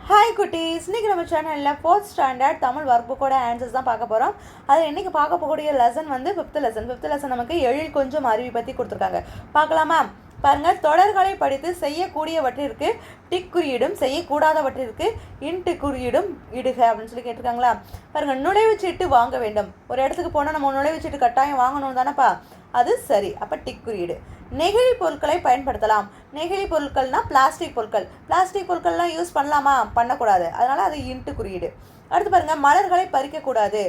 Hi குட்டீஸ், இன்றைக்கி நம்ம சேனலில் 4th ஸ்டாண்டர்ட் தமிழ் ஒர்க் புக்கோட ஆன்சர்ஸ் தான் பார்க்க போகிறோம். அது இன்றைக்கி பார்க்க போகக்கூடிய லெசன் வந்து ஃபிஃப்த் லெசன் நமக்கு எழில் கொஞ்சம் அருவி பற்றி கொடுத்துருக்காங்க. பார்க்கலாமா? பாருங்கள், தொடர்களை படித்து செய்யக்கூடியவற்றிற்கு டிக் குறியீடும் செய்யக்கூடாதவற்றிற்கு இன்ட்டு குறியீடும் இடுக அப்படின்னு சொல்லி கேட்டிருக்காங்களா. பாருங்கள், நுழைவுச்சீட்டு வாங்க வேண்டும். ஒரு இடத்துக்கு போனால் நம்ம நுழைவுச்சீட்டு கட்டாயம் வாங்கணும் தானேப்பா, அது சரி. அப்போ டிக் குறியீடு. நெகிழி பொருட்களை பயன்படுத்தலாம். நெகிழி பொருட்கள்னால் பிளாஸ்டிக் பொருட்கள்லாம் யூஸ் பண்ணலாமா? பண்ணக்கூடாது. அதனால் அது இன்ட்டு குறியீடு. அடுத்து பாருங்கள், மலர்களை பறிக்கக்கூடாது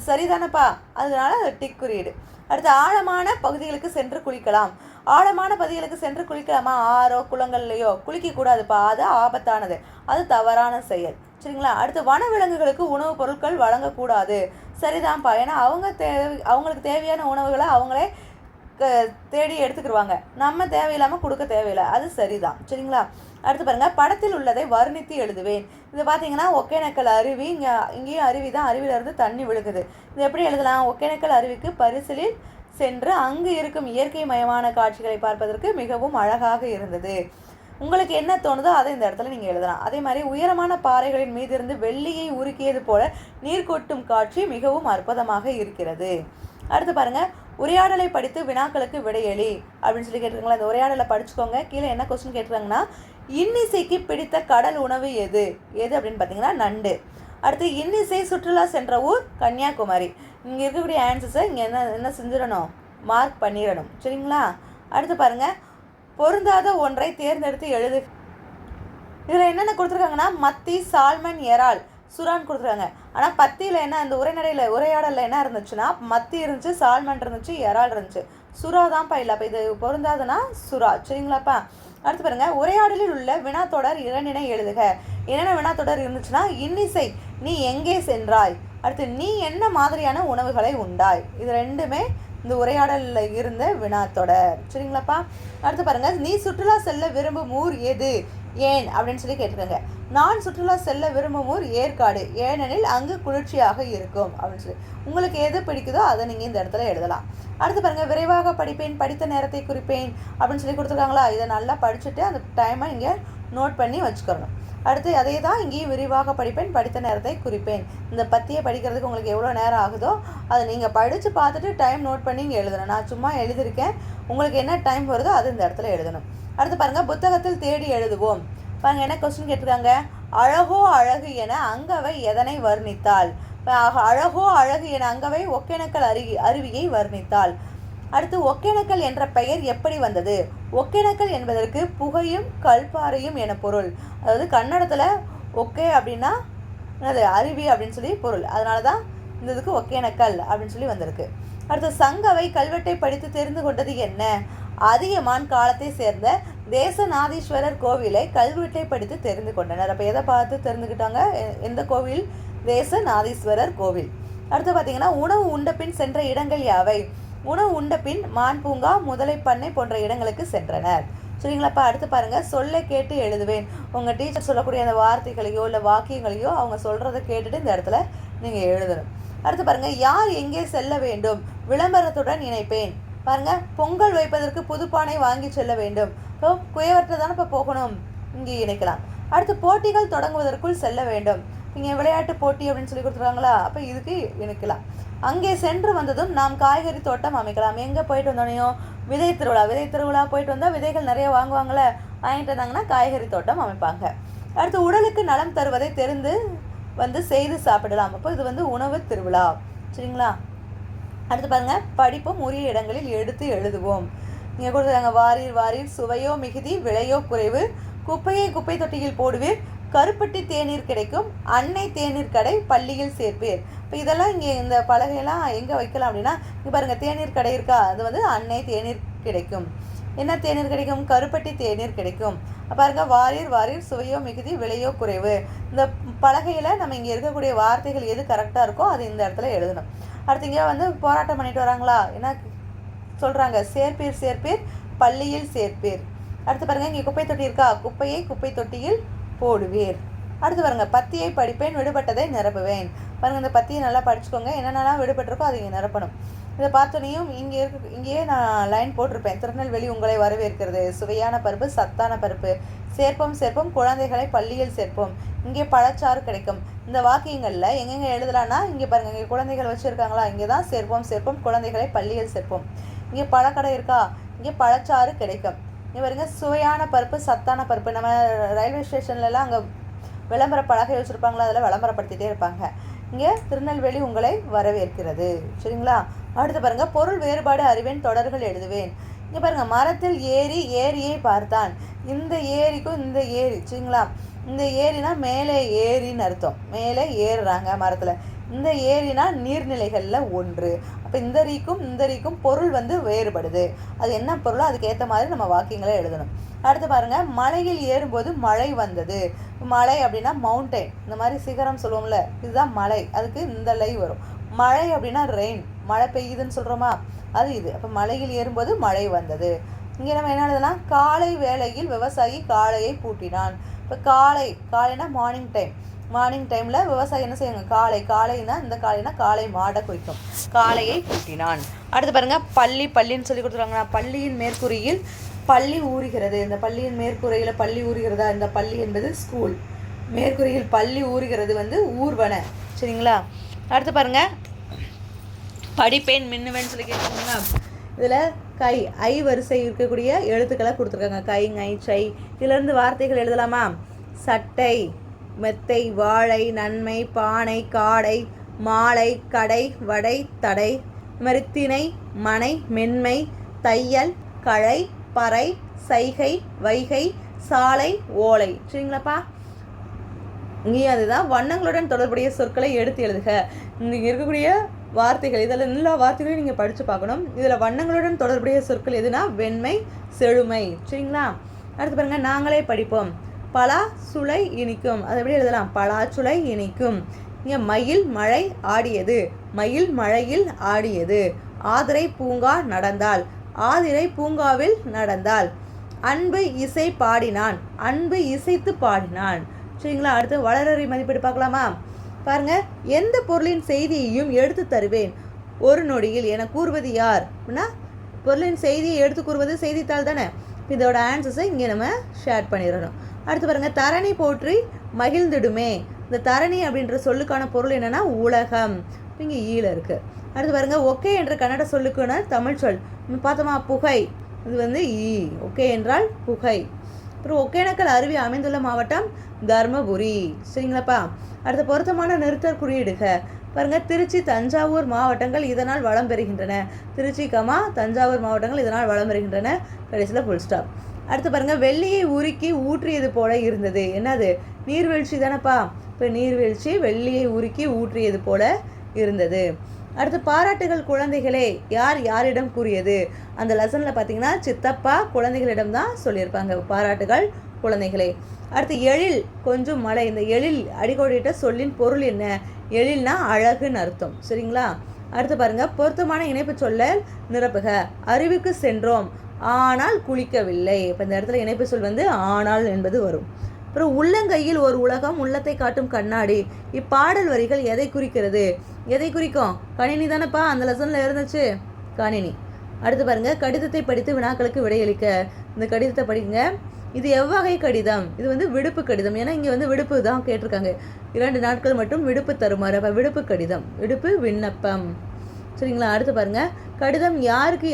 சரிதானப்பா, அதனால அது டிக் குறியீடு. அடுத்து, ஆழமான பகுதிகளுக்கு சென்று குளிக்கலாம். ஆழமான பகுதிகளுக்கு சென்று குளிக்கலாமா? ஆறோ குளங்கள்லையோ குளிக்கக்கூடாதுப்பா, அது ஆபத்தானது, அது தவறான செயல். சரிங்களா? அடுத்து, வனவிலங்குகளுக்கு உணவுப் பொருட்கள் வழங்கக்கூடாது. சரிதான்ப்பா, ஏன்னா அவங்களுக்கு தேவையான உணவுகளை அவங்களே தேடி எடுத்துக்கிடுவாங்க, நம்ம தேவையில்லாமல் கொடுக்க தேவையில்லை, அது சரிதான். சரிங்களா? அடுத்து பாருங்கள், படத்தில் உள்ளதை வர்ணித்து எழுதுவேன். இது பார்த்தீங்கன்னா ஒகேனக்கல் அருவி, இங்கேயும் அருவி தான், அருவியிலேருந்து தண்ணி விழுகுது. இது எப்படி எழுதலாம்? ஒகேனக்கல் அருவிக்கு பரிசலில் சென்று அங்கு இருக்கும் இயற்கை மயமான காட்சிகளை பார்ப்பதற்கு மிகவும் அழகாக இருந்தது. உங்களுக்கு என்ன தோணுதோ அதை இந்த இடத்துல நீங்கள் எழுதலாம். அதே மாதிரி, உயரமான பாறைகளின் மீது இருந்து வெள்ளியை உருக்கியது போல நீர் கொட்டும் காட்சி மிகவும் அற்புதமாக இருக்கிறது. அடுத்து பாருங்கள், உரையாடலை படித்து வினாக்களுக்கு விடையளி அப்படின்னு சொல்லி கேட்டிருக்காங்களா. அந்த உரையாடலை படிச்சுக்கோங்க. கீழே என்ன கொஸ்டின் கேட்டிருக்காங்கன்னா, இன்னிசைக்கு பிடித்த கடல் உணவு எது அப்படின்னு பார்த்தீங்கன்னா நண்டு. அடுத்து, இன்னிசை சுற்றுலா சென்ற ஊர் கன்னியாகுமரி. இங்கே இருக்கக்கூடிய ஆன்சர்ஸை இங்கே என்ன செஞ்சிடணும்? மார்க் பண்ணிடணும். சரிங்களா? அடுத்து பாருங்கள், பொருந்தாத ஒன்றை தேர்ந்தெடுத்து எழுது. இதில் என்னென்ன கொடுத்துருக்காங்கன்னா, மத்தி, சால்மன், எறால், சுறான்னு கொடுத்துருக்காங்க. ஆனால் பத்தியில் என்ன, இந்த உரையாடலில் என்ன இருந்துச்சுன்னா, மத்தி இருந்துச்சு, சால்மன் இருந்துச்சு, எறால் இருந்துச்சு, சுறா தான்ப்பா இல்லை. அப்போ இது பொருந்தாதுன்னா சுறா. சரிங்களாப்பா? அடுத்து பாருங்கள், உரையாடலில் உள்ள வினாத்தொடர் இரண்டினை எழுதுக. என்னென்ன வினாத்தொடர் இருந்துச்சுன்னா, இன்னிசை நீ எங்கே சென்றாய். அடுத்து, நீ என்ன மாதிரியான உணவுகளை உண்டாய். இது ரெண்டுமே இந்த உரையாடலில் இருந்த வினாத்தொடர். சரிங்களாப்பா? அடுத்து பாருங்கள், நீ சுற்றுலா செல்ல விரும்பும் ஊர் எது, ஏன் அப்படின்னு சொல்லி கேட்டிருக்காங்க. நான் சுற்றுலா செல்ல விரும்பும் ஊர் ஏற்காடு, ஏனெனில் அங்கு குளிர்ச்சியாக இருக்கும் அப்படின்னு சொல்லி. உங்களுக்கு எது பிடிக்குதோ அதை நீங்கள் இந்த இடத்துல எழுதலாம். அடுத்து பாருங்கள், விரைவாக படிப்பேன், படித்த நேரத்தை குறிப்பேன் அப்படின்னு சொல்லி கொடுத்துருக்காங்களா. இதை நல்லா படிச்சுட்டு அந்த டைமை இங்கே நோட் பண்ணி வச்சுக்கணும். அடுத்து, அதே தான் இங்கேயும் விரிவாக படிப்பேன், படித்த நேரத்தை குறிப்பேன். இந்த பத்தியை படிக்கிறதுக்கு உங்களுக்கு எவ்வளோ நேரம் ஆகுதோ அதை நீங்கள் படித்து பார்த்துட்டு டைம் நோட் பண்ணி இங்கே எழுதணும். நான் சும்மா எழுதியிருக்கேன், உங்களுக்கு என்ன டைம் வருதோ அது இந்த இடத்துல எழுதணும். அடுத்து பாருங்கள், புத்தகத்தில் தேடி எழுதுவோம். பாருங்கள், என்ன கொஸ்டின் கேட்டிருக்காங்க. அழகோ அழகு என அங்கவை எதனை வர்ணித்தாள். அழகோ அழகு என அங்கவை ஒகேனக்கல் அருவியை வர்ணித்தாள். அடுத்து, ஒகேனக்கல் என்ற பெயர் எப்படி வந்தது. ஒகேனக்கல் என்பதற்கு புகையும் கல்பாறையும் என பொருள். அதாவது கன்னடத்தில் ஒகே அப்படின்னா அது அருவி அப்படின்னு சொல்லி பொருள், அதனால தான் இந்த இதுக்கு ஒகேனக்கல் அப்படின்னு சொல்லி வந்திருக்கு. அடுத்து, சங்கவை கல்வெட்டை படித்து தெரிந்து கொண்டது என்ன. அதியமான் காலத்தை சேர்ந்த தேசநாதீஸ்வரர் கோவிலை கல்வெட்டை படித்து தெரிந்து கொண்டனர். அப்போ எதை பார்த்து தெரிந்துக்கிட்டாங்க? எந்த கோவில்? தேசநாதீஸ்வரர் கோவில். அடுத்து பார்த்தீங்கன்னா, உணவு உண்ட பின் சென்ற இடங்கள் யாவை. உணவு உண்ட பின் மான் பூங்கா, முதலை பண்ணை போன்ற இடங்களுக்கு சென்றனர். சரிங்களாப்பா? அடுத்து பாருங்கள், சொல்ல கேட்டு எழுதுவேன். உங்கள் டீச்சர் சொல்லக்கூடிய அந்த வார்த்தைகளையோ இல்லை வாக்கியங்களையோ அவங்க சொல்கிறத கேட்டுட்டு இந்த இடத்துல நீங்கள் எழுதணும். அடுத்து பாருங்கள், யார் எங்கே செல்ல வேண்டும். விளம்பரத்துடன் இணைப்பேன். பாருங்கள், பொங்கல் வைப்பதற்கு புதுப்பானை வாங்கி செல்ல வேண்டும். ஸோ குயவர்கிட்ட தானே இப்போ போகணும், இங்கே இணைக்கலாம். அடுத்து, போட்டிகள் தொடங்குவதற்குள் செல்ல வேண்டும். இங்கே விளையாட்டு போட்டி அப்படின்னு சொல்லி கொடுத்துருவாங்களா, அப்போ இதுக்கு இணைக்கலாம். அங்கே சென்று வந்ததும் நாம் காய்கறி தோட்டம் அமைக்கலாம். எங்கே போயிட்டு வந்தோனையும் விதை திருவிழா போயிட்டு வந்தால் விதைகள் நிறைய வாங்குவாங்களே, வாங்கிட்டு வந்தாங்கன்னா காய்கறி தோட்டம் அமைப்பாங்க. அடுத்து, உடலுக்கு நலம் தருவதை தெரிந்து செய்து சாப்பிடலாம். அப்போ இது உணவு திருவிழா. சரிங்களா? அடுத்து பாருங்கள், படிப்பும் உரிய இடங்களில் எடுத்து எழுதுவோம். இங்கே கொடுத்துருக்காங்க, வாரீர் வாரீர், சுவையோ மிகுதி, விலையோ குறைவு, குப்பையை குப்பை தொட்டியில் போடுவீர், கருப்பட்டி தேநீர் கிடைக்கும், அன்னை தேநீர் கடை, பள்ளியில் சேர்ப்பீர். இப்போ இதெல்லாம் இங்கே இந்த பலகையெல்லாம் எங்கே வைக்கலாம் அப்படின்னா, இங்கே பாருங்கள், தேநீர் கடை இருக்கா, அது அன்னை தேநீர் கிடைக்கும். என்ன தேநீர் கிடைக்கும்? கருப்பட்டி தேநீர் கிடைக்கும். பாருங்கள், வாரீர் வாரீர், சுவையோ மிகுதி, விலையோ குறைவு. இந்த பலகையில் நம்ம இங்கே இருக்கக்கூடிய வார்த்தைகள் எது கரெக்டாக இருக்கோ அது இந்த இடத்துல எழுதணும். அடுத்து, இங்கே போராட்டம் பண்ணிட்டு வராங்களா, என்ன சொல்கிறாங்க? சேர்ப்பீர் சேர்ப்பீர், பள்ளியில் சேர்ப்பீர். அடுத்து பாருங்கள், இங்கே குப்பை தொட்டி இருக்கா, குப்பையை குப்பை தொட்டியில் போடுவீர். அடுத்து பாருங்கள், பத்தியை படிப்பேன், விடுபட்டதை நிரப்புவேன். பாருங்கள், இந்த பத்தியை நல்லா படிச்சுக்கோங்க, என்னென்னலாம் விடுபட்டிருக்கோ அதை இங்கே நிரப்பணும். இதை பார்த்தோன்னையும் இங்கேயே நான் லைன் போட்டிருப்பேன். திருநெல்வேலி உங்களை வரவேற்கிறது, சுவையான பருப்பு சத்தான பருப்பு, சேர்ப்போம் சேர்ப்போம் குழந்தைகளை பள்ளியில் சேர்ப்போம், இங்கே பழச்சாறு கிடைக்கும். இந்த வாக்கியங்களில் எங்கெங்கே எழுதலான்னா இங்கே பாருங்கள், இங்கே குழந்தைகள் வச்சுருக்காங்களா, இங்கே தான் சேர்ப்போம் சேர்ப்போம் குழந்தைகளை பள்ளியில் சேர்ப்போம். இங்கே பழக்கடை இருக்கா, இங்கே பழச்சாறு கிடைக்கும். இங்கே பாருங்க, சுவையான பருப்பு சத்தான பருப்பு. நம்ம ரயில்வே ஸ்டேஷன்லலாம் அங்கே விளம்பர பலகை வச்சுருப்பாங்களா, அதில் விளம்பரப்படுத்திகிட்டே இருப்பாங்க. இங்கே திருநெல்வேலி உங்களை வரவேற்கிறது. சரிங்களா? அடுத்து பாருங்கள், பொருள் வேறுபாடு அறிவேன், தொடர்கள் எழுதுவேன். இங்கே பாருங்கள், மரத்தில் ஏறி ஏரியை பார்த்தான். இந்த ஏரிக்கும் இந்த ஏரி, சரிங்களா, இந்த ஏரினா மேலே ஏரின்னு அர்த்தம், மேலே ஏறுறாங்க மரத்தில். இந்த ஏரினா நீர்நிலைகளில் ஒன்று. அப்போ இந்த ரீக்கும் பொருள் வந்து வேறுபடுது. அது என்ன பொருளோ அதுக்கு ஏற்ற மாதிரி நம்ம வாக்கியங்களை எழுதணும். அடுத்து பாருங்கள், மலையில் ஏறும்போது மழை வந்தது. மலை அப்படின்னா மவுண்டைன், இந்த மாதிரி சிகரம் சொல்லுவோம்ல, இதுதான் மலை, அதுக்கு இந்த லை வரும். மழை அப்படின்னா ரெயின், மழை பெய்யுதுன்னு சொல்கிறோமா, அது இது. அப்போ மலையில் ஏறும்போது மழை வந்தது. இங்கே நம்ம என்ன எழுதலாம், காலை வேளையில் விவசாயி காளையை பூட்டினான். இப்போ காலைனா மார்னிங் டைமில் விவசாயி என்ன செய்வாங்க, காளைனா இந்த காளைனா காளை மாடை குறிக்கும். காளையை பூட்டினான். அடுத்து பாருங்கள், பள்ளின்னு சொல்லி கொடுத்துருவாங்கன்னா, பள்ளியின் மேற்கூரையில் பள்ளி ஊறுகிறது. இந்த பள்ளியின் மேற்கூரையில் பள்ளி ஊறுகிறதா, இந்த பள்ளி என்பது ஸ்கூல், மேற்கூரையில் பள்ளி ஊறுகிறது வந்து ஊர்வன. சரிங்களா? அடுத்து பாருங்கள், படிப்பேன் மின்னுவேன்னு சொல்லி கேட்குறீங்களா, இதில் ஐ வரிசை இருக்கக்கூடிய எழுத்துக்களை கொடுத்துருக்காங்க. கை, ஐ, சை. இதிலேருந்து வார்த்தைகள் எழுதலாமா, சட்டை, மெத்தை, வாழை, நன்மை, பானை, காடை, மாலை, கடை, வடை, தடை, திணை, மனை, மென்மை, தையல், கழை, பறை, சைகை, வைகை, சாலை, ஓலை. சரிங்களாப்பா? இங்கே அதுதான் வண்ணங்களுடன் தொடர்புடைய சொற்களை எடுத்து எழுதுக. இங்கே இருக்கக்கூடிய வார்த்தைகள், இதில் எல்லா வார்த்தைகளையும் நீங்கள் படித்து பார்க்கணும். இதில் வண்ணங்களுடன் தொடர்புடைய சொற்கள் எதுனா வெண்மை, செழுமை. சரிங்களா? அடுத்து பாருங்கள், நாங்களே படிப்போம். பலா சுளை இனிக்கும், அதை எப்படி எழுதலாம், பலாச்சுளை இனிக்கும். இங்கே மயில் மழை ஆடியது, மயில் மழையில் ஆடியது. ஆதிரை பூங்கா நடந்தாள், ஆதிரை பூங்காவில் நடந்தாள். அன்பு இசை பாடினான், அன்பு இசைத்து பாடினான். சரிங்களா? அடுத்து வளரறி மதிப்பீடு பார்க்கலாமா? பாருங்க, எந்த பொருளின் செய்தியையும் எடுத்து தருவேன் ஒரு நொடியில் என கூறுவது யார் அப்படின்னா, பொருளின் செய்தியை எடுத்து கூறுவது செய்தித்தாள் தானே. இதோட ஆன்சர்ஸை இங்கே நம்ம ஷேர் பண்ணிடணும். அடுத்து பாருங்க, தரணி போற்றி மகிழ்ந்துடுமே. இந்த தரணி அப்படின்ற சொல்லுக்கான பொருள் என்னன்னா உலகம், இங்கே ஈல இருக்கு. அடுத்து பாருங்க, ஒகே என்ற கன்னட சொல்லுக்கான தமிழ் சொல் பார்த்தோமா, புகை. இது வந்து ஈ, ஒகே என்றால் புகை. அப்புறம் ஒகேனக்கல் அருவி அமைந்துள்ள மாவட்டம் தர்மபுரி. சரிங்களாப்பா? அடுத்த பொருத்தமான நிறுத்தற் குறியீடுக பாருங்க, திருச்சி, தஞ்சாவூர் மாவட்டங்கள் இதனால் வளம் பெறுகின்றன. திருச்சி, தஞ்சாவூர் மாவட்டங்கள் இதனால் வளம் பெறுகின்றன. கடைசியில் ஃபுல் ஸ்டாப். அடுத்து பாருங்க, வெள்ளியை உருக்கி ஊற்றியது போல இருந்தது. என்னது, நீர்வீழ்ச்சி தானேப்பா. இப்போ நீர்வீழ்ச்சி வெள்ளியை உருக்கி ஊற்றியது போல இருந்தது. அடுத்து பாராட்டுகள் குழந்தைகளே யார் யாரிடம் கூறியது. அந்த லெசனில் பார்த்தீங்கன்னா சித்தப்பா குழந்தைகளிடம் தான் சொல்லியிருப்பாங்க பாராட்டுகள் குழந்தைகளே. அடுத்து எழில் கொஞ்சம் மழை. இந்த எழில் அடிக்கோடிட்ட சொல்லின் பொருள் என்ன, எழில்னா அழகுன்னு அர்த்தம். சரிங்களா? அடுத்து பாருங்க, பொருத்தமான இணைப்பு சொல்ல நிரப்புக. அருவிக்கு சென்றோம் ஆனால் குளிக்கவில்லை. இப்போ இந்த இடத்துல இணைப்பு சொல் வந்து ஆனால் என்பது வரும். அப்புறம் உள்ளங்கையில் ஒரு உலகம், உள்ளத்தை காட்டும் கண்ணாடி. இப்பாடல் வரிகள் எதை குறிக்கிறது, எதை குறிக்கும், கணினி தானேப்பா அந்த லெசனில் இருந்துச்சு, கணினி. அடுத்து பாருங்க, கடிதத்தை படித்து வினாக்களுக்கு விடையளிக்க. இந்த கடிதத்தை படிங்க. இது எவ்வகை கடிதம், இது வந்து விடுப்பு கடிதம். ஏன்னா இங்கே வந்து விடுப்பு தான் கேட்டிருக்காங்க, 2 நாட்கள் மட்டும் விடுப்பு தருமாறு. அப்போ விடுப்பு கடிதம், விடுப்பு விண்ணப்பம். சரிங்களா? அடுத்து பாருங்க, கடிதம் யாருக்கு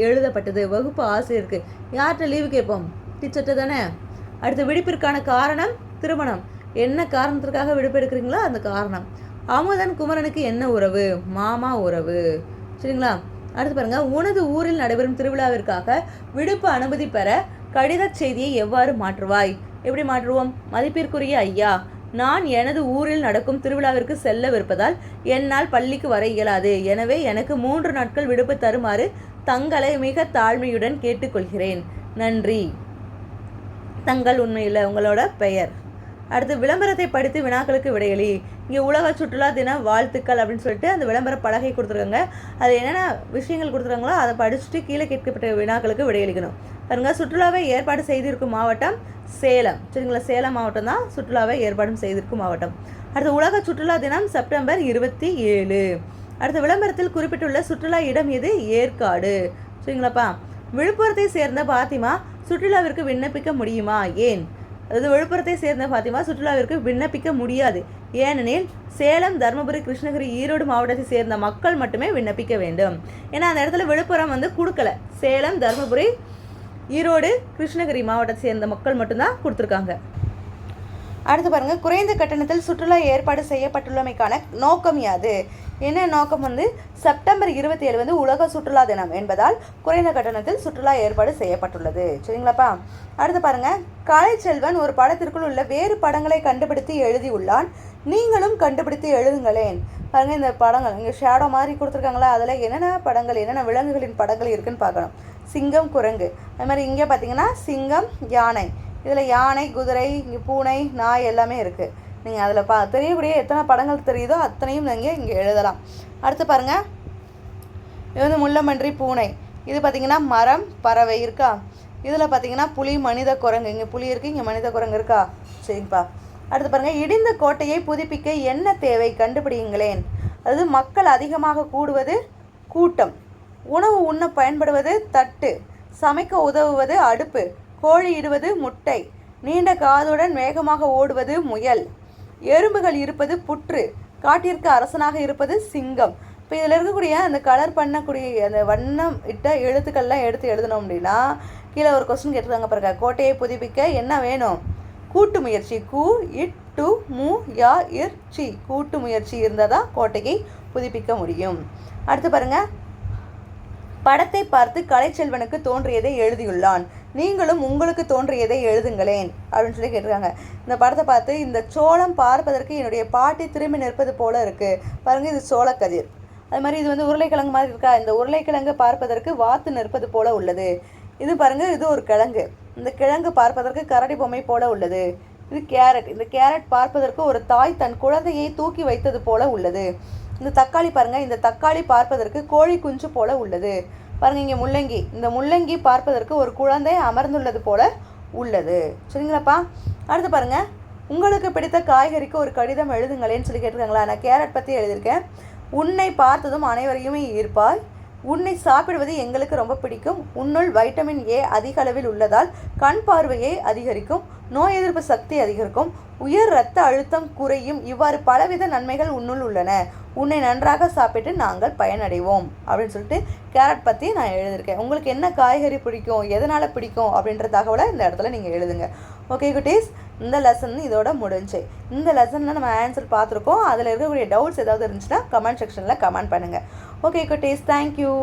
எழுதப்பட்டது, வகுப்பு ஆசிரியருக்கு. யார்கிட்ட லீவு கேட்போம், டீச்சர்கிட்ட தானே. அடுத்து விடுப்பிற்கான காரணம் திருமணம். என்ன காரணத்திற்காக விடுப்பு எடுக்கிறீங்களோ அந்த காரணம். அமுதன் குமரனுக்கு என்ன உறவு, மாமா உறவு. சரிங்களா? அடுத்து பாருங்க, உனது ஊரில் நடைபெறும் திருவிழாவிற்காக விடுப்பு அனுமதி பெற கடித செய்தியை எவ்வாறு மாற்றுவாய். எப்படி மாற்றுவோம், மதிப்பிற்குரிய ஐயா, நான் எனது ஊரில் நடக்கும் திருவிழாவிற்கு செல்லவிருப்பதால் என்னால் பள்ளிக்கு வர இயலாது. எனவே எனக்கு 3 நாட்கள் விடுப்பு தருமாறு தங்களை மிக தாழ்மையுடன் கேட்டுக்கொள்கிறேன். நன்றி. தங்கள் உண்மையில் உங்களோட பெயர். அடுத்து விளம்பரத்தை படித்து வினாக்களுக்கு விடையளி. இங்கே உலக சுற்றுலா தின வாழ்த்துக்கள் அப்படின்னு சொல்லிட்டு அந்த விளம்பர பலகை கொடுத்துருக்காங்க. அது என்னென்ன விஷயங்கள் கொடுத்துருக்காங்களோ அதை படிச்சுட்டு கீழே கேட்கப்பட்ட வினாக்களுக்கு விடையளிக்கணும். பாருங்க, சுற்றுலாவை ஏற்பாடு செய்திருக்கும் மாவட்டம் சேலம். சரிங்களா? சேலம் மாவட்டம் தான் சுற்றுலாவை ஏற்பாடு செய்திருக்கும் மாவட்டம். அடுத்து உலக சுற்றுலா தினம் செப்டம்பர் 27. அடுத்த விளம்பரத்தில் குறிப்பிட்டுள்ள சுற்றுலா இடம் எது? ஏற்காடு. சரிங்களாப்பா. விழுப்புரத்தை சேர்ந்த பாத்திமா சுற்றுலாவிற்கு விண்ணப்பிக்க முடியுமா? ஏன்? அதாவது விழுப்புரத்தை சேர்ந்த பாத்திமா சுற்றுலாவிற்கு விண்ணப்பிக்க முடியாது. ஏனெனில் சேலம், தருமபுரி, கிருஷ்ணகிரி, ஈரோடு மாவட்டத்தை சேர்ந்த மக்கள் மட்டுமே விண்ணப்பிக்க வேண்டும். ஏன்னா அந்த இடத்துல விழுப்புரம் வந்து கொடுக்கல. சேலம், தருமபுரி, ஈரோடு, கிருஷ்ணகிரி மாவட்டத்தை சேர்ந்த மக்கள் மட்டும்தான் கொடுத்துருக்காங்க. அடுத்து பாருங்கள், குறைந்த கட்டணத்தில் சுற்றுலா ஏற்பாடு செய்யப்பட்டுள்ளமைக்கான நோக்கம் யாது? என்ன நோக்கம் வந்து செப்டம்பர் 27 வந்து உலக சுற்றுலா தினம் என்பதால் குறைந்த கட்டணத்தில் சுற்றுலா ஏற்பாடு செய்யப்பட்டுள்ளது. சரிங்களாப்பா. அடுத்து பாருங்கள், கலைச்செல்வன் ஒரு படத்திற்குள் உள்ள வேறு படங்களை கண்டுபிடித்து எழுதியுள்ளான். நீங்களும் கண்டுபிடித்து எழுதுங்களேன். பாருங்கள், இந்த படங்கள் இங்கே ஷேடோ மாதிரி கொடுத்துருக்காங்களா, அதில் என்னென்ன படங்கள், என்னென்ன விலங்குகளின் படங்கள் இருக்குதுன்னு பார்க்கணும். சிங்கம், குரங்கு. அது மாதிரி இங்கே பார்த்தீங்கன்னா சிங்கம், யானை. இதில் யானை, குதிரை, இங்கே பூனை, நாய் எல்லாமே இருக்குது. நீங்கள் அதில் தெரியக்கூடிய எத்தனை படங்கள் தெரியுதோ அத்தனையும் நீங்கள் இங்கே எழுதலாம். அடுத்து பாருங்கள், இது வந்து முள்ளம்பன்றி, பூனை. இது பார்த்திங்கன்னா மரம், பறவை இருக்கா. இதில் பார்த்திங்கன்னா புலி, மனித குரங்கு. இங்கே புலி இருக்குது, இங்கே மனித குரங்கு இருக்கா. சரிங்கப்பா. அடுத்து பாருங்கள், இடிந்த கோட்டையை புதுப்பிக்க என்ன தேவை? கண்டுபிடிங்களேன். அதாவது மக்கள் அதிகமாக கூடுவது கூட்டம், உணவு உண்ண பயன்படுவது தட்டு, சமைக்க உதவுவது அடுப்பு, கோழி இடுவது முட்டை, நீண்ட காதுடன் வேகமாக ஓடுவது முயல், எறும்புகள் இருப்பது புற்று, காட்டிற்கு அரசனாக இருப்பது சிங்கம். இப்போ இதில் இருக்கக்கூடிய அந்த கலர் பண்ணக்கூடிய அந்த வண்ணம் இட்ட எழுத்துக்கள்லாம் எடுத்து எழுதணும் அப்படின்னா கீழே ஒரு கொஸ்டின் கேட்டுருக்காங்க பாருங்க. கோட்டையை புதுப்பிக்க என்ன வேணும்? கூட்டு முயற்சி. கு இட் டு மு யா இர் சி. கூட்டு முயற்சி இருந்தால் தான் கோட்டையை புதுப்பிக்க முடியும். அடுத்து பாருங்கள், படத்தை பார்த்து கலைச்செல்வனுக்கு தோன்றியதை எழுதியுள்ளான். நீங்களும் உங்களுக்கு தோன்றியதை எழுதுங்களேன் அப்படின்னு சொல்லி கேட்டிருக்காங்க. இந்த படத்தை பார்த்து, இந்த சோளம் பார்ப்பதற்கு என்னுடைய பாட்டி திரும்பி நிற்பது போல இருக்குது. பாருங்கள், இது சோளக்கதிர். அது மாதிரி இது வந்து உருளைக்கிழங்கு மாதிரி இருக்கா. இந்த உருளைக்கிழங்கு பார்ப்பதற்கு வாத்து நிற்பது போல உள்ளது. இது பாருங்கள், இது ஒரு கிழங்கு. இந்த கிழங்கு பார்ப்பதற்கு கரடி பொம்மை போல உள்ளது. இது கேரட். இந்த கேரட் பார்ப்பதற்கு ஒரு தாய் தன் குழந்தையை தூக்கி வைத்தது போல உள்ளது. இந்த தக்காளி பாருங்கள், இந்த தக்காளி பார்ப்பதற்கு கோழி குஞ்சு போல உள்ளது. பாருங்கள், இங்கே முள்ளங்கி. இந்த முள்ளங்கி பார்ப்பதற்கு ஒரு குழந்தை அமர்ந்துள்ளது போல உள்ளது. சரிங்களாப்பா. அடுத்து பாருங்கள், உங்களுக்கு பிடித்த காய்கறிக்கு ஒரு கடிதம் எழுதுங்களேன்னு சொல்லி கேட்டிருக்காங்களா. நான் கேரட் பற்றி எழுதியிருக்கேன். உன்னை பார்த்ததும் அனைவரையுமே ஈர்ப்பாய். உன்னை சாப்பிடுவது எங்களுக்கு ரொம்ப பிடிக்கும். உன்னுள் வைட்டமின் ஏ அதிக அளவில் உள்ளதால் கண் பார்வையை அதிகரிக்கும், நோய் எதிர்ப்பு சக்தி அதிகரிக்கும், உயர் இரத்த அழுத்தம் குறையும். இவ்வாறு பலவித நன்மைகள் உன்னுள் உள்ளன. உன்னை நன்றாக சாப்பிட்டு நாங்கள் பயனடைவோம் அப்படின்னு சொல்லிட்டு கேரட் பற்றி நான் எழுதியிருக்கேன். உங்களுக்கு என்ன காய்கறி பிடிக்கும், எதனால் பிடிக்கும் அப்படின்ற தகவலை இந்த இடத்துல நீங்கள் எழுதுங்க. ஓகே குட்டீஸ், இந்த லெசன் இதோட முடிஞ்சு. இந்த லெசனில் நம்ம ஆன்சர் பார்த்துருக்கோம். அதில் இருக்கக்கூடிய டவுட்ஸ் ஏதாவது இருந்துச்சுன்னா கமெண்ட் செக்ஷனில் கமெண்ட் பண்ணுங்கள். ஓகே குட்டீஸ், தேங்க்யூ.